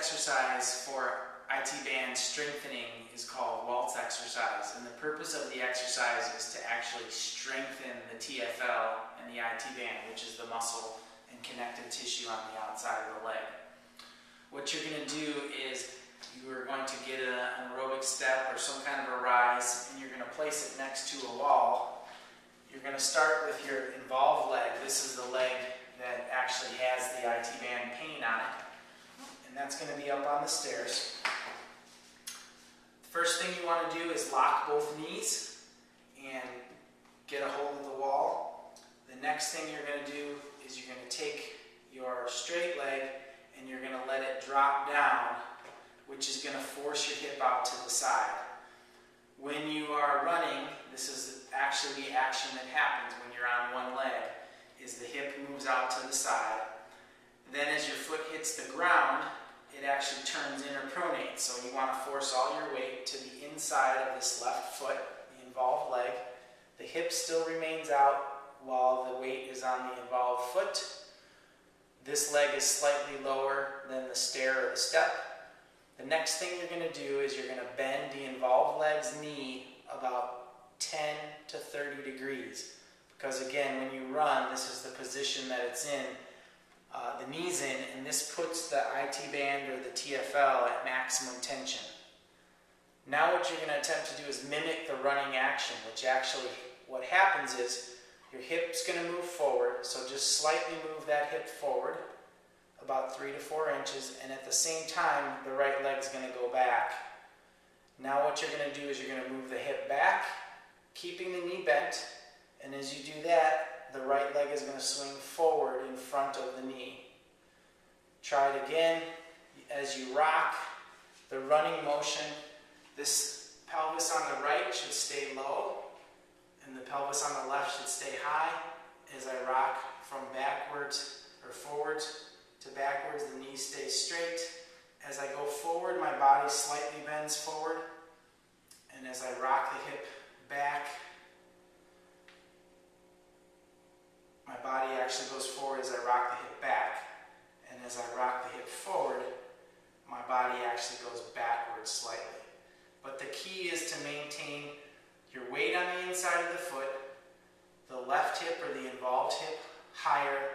exercise for IT band strengthening is called wALTS exercise, and the purpose of the exercise is to actually strengthen the TFL and the IT band, which is the muscle and connective tissue on the outside of the leg. What you're going to do is you are going to get an aerobic step or some kind of a rise, and you're going to place it next to a wall. You're going to start with your involved leg. This is the leg that actually has the IT band pain on it, and that's going to be up on the stairs. The first thing you want to do is lock both knees and get a hold of the wall. The next thing you're going to do is you're going to take your straight leg and you're going to let it drop down, which is going to force your hip out to the side. When you are running, this is actually the action that happens when you're on one leg, is the hip moves out to the side. Then as your foot hits the ground, it actually turns interpronate. So you want to force all your weight to the inside of this left foot, the involved leg. The hip still remains out while the weight is on the involved foot. This leg is slightly lower than the stair or the step. The next thing you're going to do is you're going to bend the involved leg's knee about 10 to 30 degrees. Because again, when you run, this is the position that it's in. The knee's in, and this puts the IT band or the TFL at maximum tension. Now what you're going to attempt to do is mimic the running action, which actually what happens is your hip's going to move forward, so just slightly move that hip forward about 3 to 4 inches, and at the same time the right leg's going to go back. Now what you're going to do is you're going to move the hip back, keeping the knee bent, and as you do that, the right leg is going to swing forward in front of the knee. Try it again. As you rock, the running motion, this pelvis on the right should stay low, and the pelvis on the left should stay high. As I rock from backwards or forwards to backwards, the knee stays straight. As I go forward, my body slightly bends forward, and as I rock the hip back, my body actually goes forward as I rock the hip back. And as I rock the hip forward, my body actually goes backwards slightly. But the key is to maintain your weight on the inside of the foot, the left hip or the involved hip higher